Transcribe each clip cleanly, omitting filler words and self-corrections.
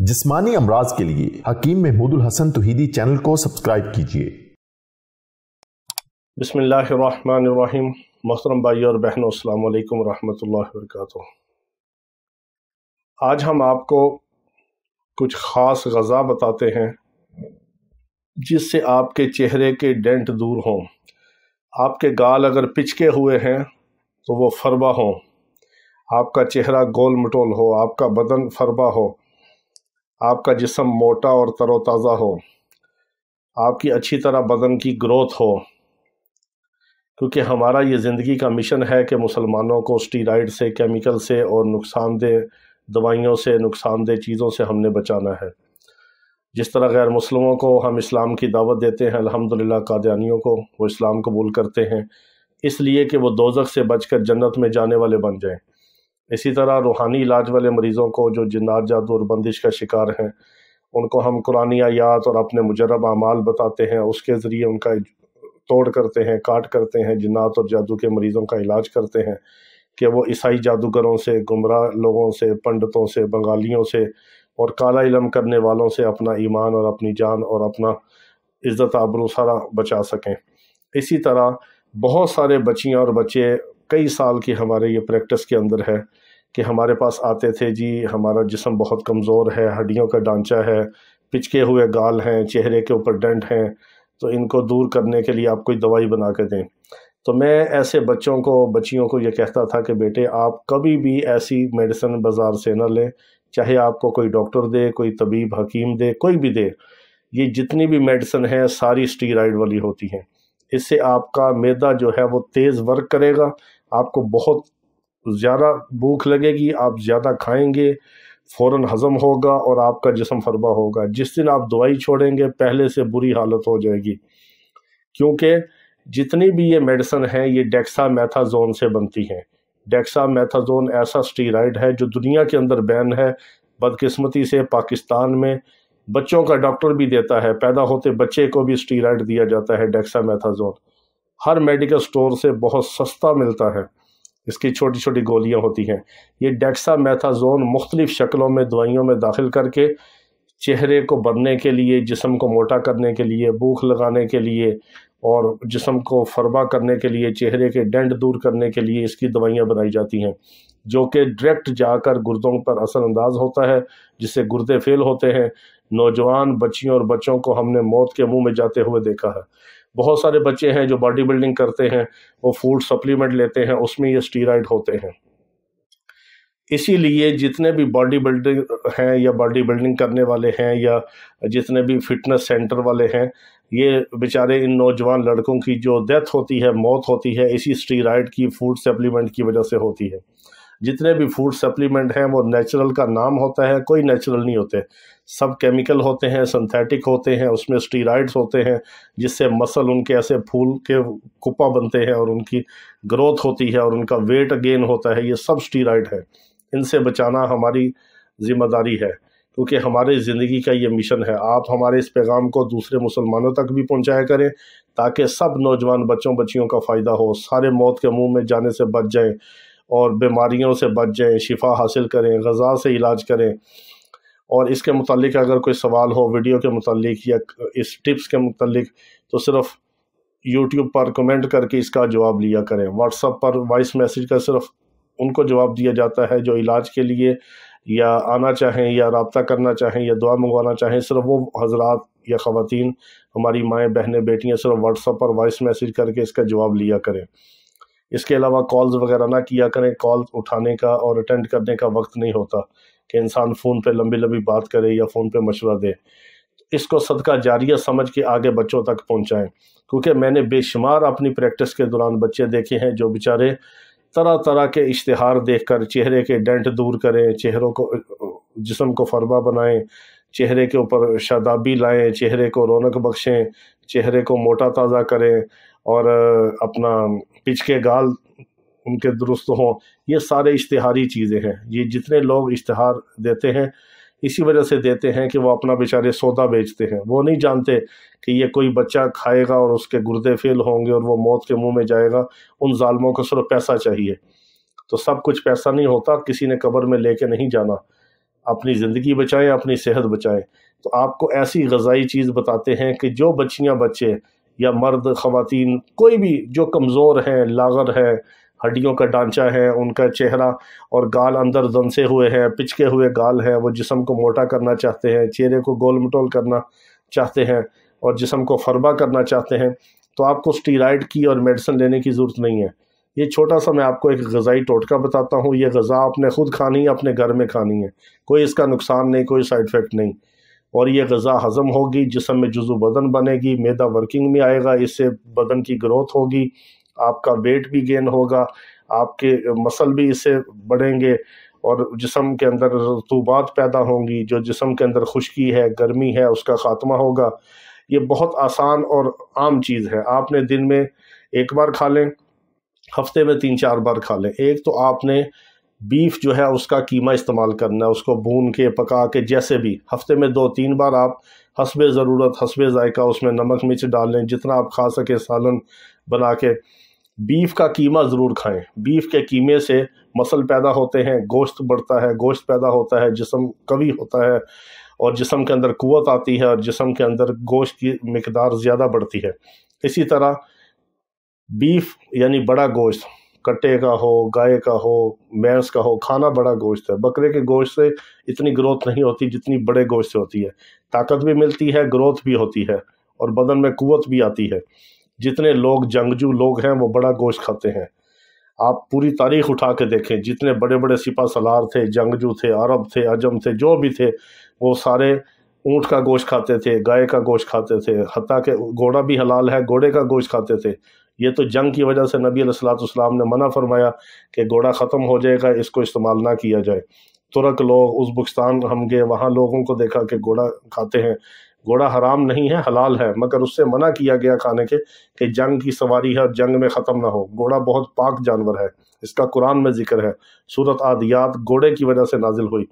जिस्मानी अमराज के लिए हकीम महमूदुल हसन तौहीदी चैनल को सब्सक्राइब कीजिए। बिस्मिल्लाहिर्रहमानिर्रहीम। मोहतरम भाई और बहनों, अस्सलाम वालेकुम रहमतुल्लाहि व बरकातुहू। आज हम आपको कुछ ख़ास ग़ज़ा बताते हैं जिससे आपके चेहरे के डेंट दूर हों। आपके गाल अगर पिचके हुए हैं तो वो फरबा हों, आपका चेहरा गोल मटोल हो, आपका बदन फरबा हो, आपका जिस्म मोटा और तरोताज़ा हो, आपकी अच्छी तरह बदन की ग्रोथ हो। क्योंकि हमारा ये ज़िंदगी का मिशन है कि मुसलमानों को स्टीरॉइड से, केमिकल से और नुकसानदेह दवाइयों से, नुकसानदेह चीज़ों से हमने बचाना है। जिस तरह गैर मुस्लिमों को हम इस्लाम की दावत देते हैं, अल्हम्दुलिल्लाह कादियानियों को वो इस्लाम कबूल करते हैं इसलिए कि वो दोज़ख से बचकर जन्नत में जाने वाले बन जाएं। इसी तरह रूहानी इलाज वाले मरीज़ों को जो जिन्नात, जादू और बंदिश का शिकार हैं, उनको हम कुरानी आयात और अपने मुजर्रब अमाल बताते हैं, उसके ज़रिए उनका तोड़ करते हैं, काट करते हैं, जिन्नात और जादू के मरीज़ों का इलाज करते हैं कि वो ईसाई जादूगरों से, गुमराह लोगों से, पंडितों से, बंगालियों से और काला इल्म करने वालों से अपना ईमान और अपनी जान और अपना इज़्ज़त आबरू सारा बचा सकें। इसी तरह बहुत सारे बच्चियाँ और बच्चे कई साल की हमारे ये प्रैक्टिस के अंदर है कि हमारे पास आते थे, जी हमारा जिस्म बहुत कमज़ोर है, हड्डियों का ढांचा है, पिचके हुए गाल हैं, चेहरे के ऊपर डेंट हैं, तो इनको दूर करने के लिए आप कोई दवाई बना के दें। तो मैं ऐसे बच्चों को, बच्चियों को ये कहता था कि बेटे आप कभी भी ऐसी मेडिसिन बाज़ार से न लें, चाहे आपको कोई डॉक्टर दे, कोई तबीब हकीम दे, कोई भी दे। ये जितनी भी मेडिसिन है सारी स्टीरॉइड वाली होती हैं। इससे आपका मैदा जो है वो तेज़ वर्क करेगा, आपको बहुत ज़्यादा भूख लगेगी, आप ज़्यादा खाएंगे, फ़ौरन हज़म होगा और आपका जिस्म फरबा होगा। जिस दिन आप दवाई छोड़ेंगे पहले से बुरी हालत हो जाएगी। क्योंकि जितनी भी ये मेडिसिन है ये डेक्सामेथाज़ोन से बनती हैं। डेक्सामेथाज़ोन ऐसा स्टीरॉइड है जो दुनिया के अंदर बैन है। बदकिस्मती से पाकिस्तान में बच्चों का डॉक्टर भी देता है, पैदा होते बच्चे को भी स्टीरॉइड दिया जाता है डेक्सामेथाज़ोन। हर मेडिकल स्टोर से बहुत सस्ता मिलता है, इसकी छोटी छोटी गोलियां होती हैं। ये डेक्सामेथाज़ोन मुख्तलिफ़ शक्लों में दवाइयों में दाखिल करके चेहरे को भरने के लिए, जिस्म को मोटा करने के लिए, भूख लगाने के लिए और जिस्म को फरबा करने के लिए, चेहरे के डेंट दूर करने के लिए इसकी दवाइयाँ बनाई जाती हैं, जो कि डायरेक्ट जाकर गुर्दों पर असरअंदाज होता है, जिससे गुर्दे फेल होते हैं। नौजवान बच्चियों और बच्चों को हमने मौत के मुंह में जाते हुए देखा है। बहुत सारे बच्चे हैं जो बॉडी बिल्डिंग करते हैं, वो फूड सप्लीमेंट लेते हैं, उसमें ये स्टीरॉइड होते हैं। इसीलिए जितने भी बॉडी बिल्डिंग हैं या बॉडी बिल्डिंग करने वाले हैं या जितने भी फिटनेस सेंटर वाले हैं, ये बेचारे इन नौजवान लड़कों की जो डेथ होती है, मौत होती है, इसी स्टीरॉइड की फूड सप्लीमेंट की वजह से होती है। जितने भी फूड सप्लीमेंट हैं वो नेचुरल का नाम होता है, कोई नेचुरल नहीं होते, सब केमिकल होते हैं, सिंथेटिक होते हैं, उसमें स्टीरॉइड्स होते हैं जिससे मसल उनके ऐसे फूल के कुप्पा बनते हैं और उनकी ग्रोथ होती है और उनका वेट गेन होता है। ये सब स्टीरॉइड है। इनसे बचाना हमारी ज़िम्मेदारी है क्योंकि हमारे ज़िंदगी का ये मिशन है। आप हमारे इस पैगाम को दूसरे मुसलमानों तक भी पहुँचाया करें ताकि सब नौजवान बच्चों बच्चियों का फ़ायदा हो, सारे मौत के मुँह में जाने से बच जाएँ और बीमारियों से बच जाएँ, शिफा हासिल करें, ग़ज़ा से इलाज करें। और इसके मुतालिक अगर कोई सवाल हो वीडियो के मुतालिक या इस टिप्स के मुतालिक, तो सिर्फ़ यूट्यूब पर कमेंट करके इसका जवाब लिया करें। व्हाट्सएप पर वॉइस मैसेज का सिर्फ उनको जवाब दिया जाता है जो इलाज के लिए या आना चाहें या रब्ता करना चाहें या दुआ मंगवाना चाहें। सिर्फ वो हज़रात या ख़वातीन, हमारी माएँ, बहनें, बेटियाँ सिर्फ व्हाट्सएप पर वॉइस मैसेज करके इसका जवाब लिया करें। इसके अलावा कॉल्स वगैरह ना किया करें। कॉल उठाने का और अटेंड करने का वक्त नहीं होता कि इंसान फ़ोन पे लंबी लंबी बात करे या फ़ोन पे मशवरा दे। इसको सदका जारिया समझ के आगे बच्चों तक पहुंचाएं, क्योंकि मैंने बेशुमार अपनी प्रैक्टिस के दौरान बच्चे देखे हैं जो बेचारे तरह तरह के इश्तिहार देखकर चेहरे के डेंट दूर करें, चेहरों को, जिस्म को फरबा बनाएं, चेहरे के ऊपर शादाबी लाएं, चेहरे को रौनक बख्शें, चेहरे को मोटा ताज़ा करें और अपना पिचके गाल उनके दुरुस्त हों। ये सारे इश्तिहारी चीज़ें हैं। ये जितने लोग इश्तिहार देते हैं इसी वजह से देते हैं कि वो अपना बेचारे सौदा बेचते हैं। वो नहीं जानते कि ये कोई बच्चा खाएगा और उसके गुर्दे फेल होंगे और वो मौत के मुंह में जाएगा। उन जालिमों को सिर्फ पैसा चाहिए। तो सब कुछ पैसा नहीं होता, किसी ने कब्र में लेके नहीं जाना। اپنی زندگی بچائیں، اپنی صحت بچائیں۔ تو آپ کو ایسی غذائی چیز بتاتے ہیں کہ جو بچیاں بچے یا مرد خواتین کوئی بھی جو کمزور ہیں، لاغر ہے، ہڈیوں کا ڈھانچہ ہے، ان کا چہرہ اور گال اندر دنسے ہوئے ہیں، پچکے ہوئے گال ہیں، وہ جسم کو موٹا کرنا چاہتے ہیں، چہرے کو گول مٹول کرنا چاہتے ہیں اور جسم کو فربا کرنا چاہتے ہیں، تو آپ کو اسٹیرائڈ کی اور میڈیسن لینے کی ضرورت نہیں ہے۔ یہ چھوٹا سا میں آپ کو ایک غذائی ٹوٹکا بتاتا ہوں، یہ غذا آپ نے خود کھانی ہے، اپنے گھر میں کھانی ہے، کوئی اس کا نقصان نہیں، کوئی سائیڈ افیکٹ نہیں، اور یہ غذا ہضم ہوگی، جسم میں جزو بدن بنے گی، معدہ ورکنگ میں آئے گا، اس سے بدن کی گروتھ ہوگی، آپ کا ویٹ بھی گین ہوگا، آپ کے مسل بھی اس سے بڑھیں گے، اور جسم کے اندر رطوبات پیدا ہوں گی، جو جسم کے اندر خشکی ہے، گرمی ہے، اس کا خاتمہ ہوگا۔ یہ بہت آسان اور عام چیز ہے، آپ نے دن میں ایک بار کھا لیں، ہفتے میں 3-4 بار کھا لیں۔ ایک تو آپ نے بیف جو ہے اس کا قیمہ استعمال کرنا ہے، اس کو بھون کے پکا کے جیسے بھی، ہفتے میں 2-3 بار آپ حسب ضرورت حسب ذائقہ اس میں نمک مرچ ڈال لیں، جتنا آپ کھا سکے سالن بنا کے۔ بیف کا قیمہ ضرور کھائیں، بیف کے قیمے سے مسل پیدا ہوتے ہیں، گوشت بڑھتا ہے، گوشت پیدا ہوتا ہے، جسم قوی ہوتا ہے اور جسم کے اندر قوت آتی ہے اور جسم کے اندر گوشت کی مقدار زیادہ بڑھتی ہے۔ اسی طرح بیف یعنی بڑا گوشت، کٹے کا ہو، گائے کا ہو، بھینس کا ہو، کھانا بڑا گوشت ہے۔ بکرے کے گوشت سے اتنی گروتھ نہیں ہوتی جتنی بڑے گوشت سے ہوتی ہے، طاقت بھی ملتی ہے، گروتھ بھی ہوتی ہے اور بدن میں قوت بھی آتی ہے۔ جتنے لوگ جنگجو لوگ ہیں وہ بڑا گوشت کھاتے ہیں، آپ پوری تاریخ اٹھا کے دیکھیں، جتنے بڑے بڑے سپہ سالار تھے، جنگجو تھے، عرب تھے، عجم تھے، جو بھی تھے، وہ سارے اونٹ کا گوشت کھاتے تھے، گائے کا گوشت کھاتے تھے، حتیٰ کہ گھوڑا بھی حلال ہے، گھوڑے کا گوشت کھاتے تھے۔ یہ تو جنگ کی وجہ سے نبی علیہ السلام نے منع فرمایا کہ گھوڑا ختم ہو جائے گا، اس کو استعمال نہ کیا جائے۔ ترک لوگ ازبکستان ہم گئے، وہاں لوگوں کو دیکھا کہ گھوڑا کھاتے ہیں۔ گھوڑا حرام نہیں ہے، حلال ہے، مگر اس سے منع کیا گیا کھانے کے کہ جنگ کی سواری ہے اور جنگ میں ختم نہ ہو۔ گھوڑا بہت پاک جانور ہے، اس کا قرآن میں ذکر ہے، سورۃ عادیات گھوڑے کی وجہ سے نازل ہوئی۔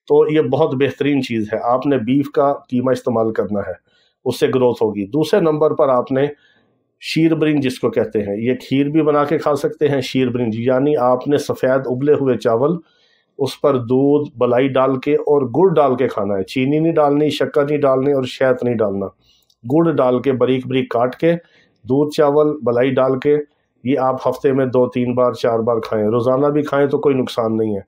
تو یہ بہت بہترین چیز ہے، آپ نے بیف کا قیمہ استعمال کرنا ہے، اس سے گروتھ ہوگی۔ دوسرے نمبر پر آپ نے شیر برنج جس کو کہتے ہیں، یہ کھیر بھی بنا کے کھا سکتے ہیں۔ شیر برنج یعنی آپ نے سفید ابلے ہوئے چاول، اس پر دودھ بلائی ڈال کے اور گڑ ڈال کے کھانا ہے، چینی نہیں ڈالنی، شکر نہیں ڈالنی اور شہد نہیں ڈالنا، گڑ ڈال کے باریک باریک کاٹ کے، دودھ چاول بلائی ڈال کے، یہ آپ ہفتے میں 2-3 بار 4 بار کھائیں، روزانہ بھی کھائیں تو کوئی نقصان نہیں ہے۔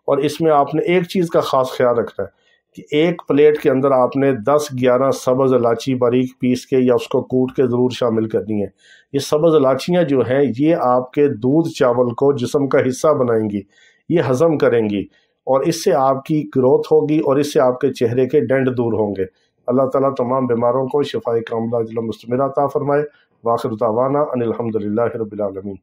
اور اس میں آپ نے ایک چیز کا خاص خیال رکھنا ہے کہ ایک پلیٹ کے اندر آپ نے 10-11 سبز الائچی باریک پیس کے یا اس کو کوٹ کے ضرور شامل کرنی ہے۔ یہ سبز الائچیاں جو ہیں یہ آپ کے دودھ چاول کو جسم کا حصہ بنائیں گی، یہ ہضم کریں گی اور اس سے آپ کی گروتھ ہوگی اور اس سے آپ کے چہرے کے ڈنڈ دور ہوں گے۔ اللہ تعالیٰ تمام بیماروں کو شفائے کاملہ عاجلہ مستمرہ عطا فرمائے۔ وآخر دعوانا ان الحمدللہ رب العالمین۔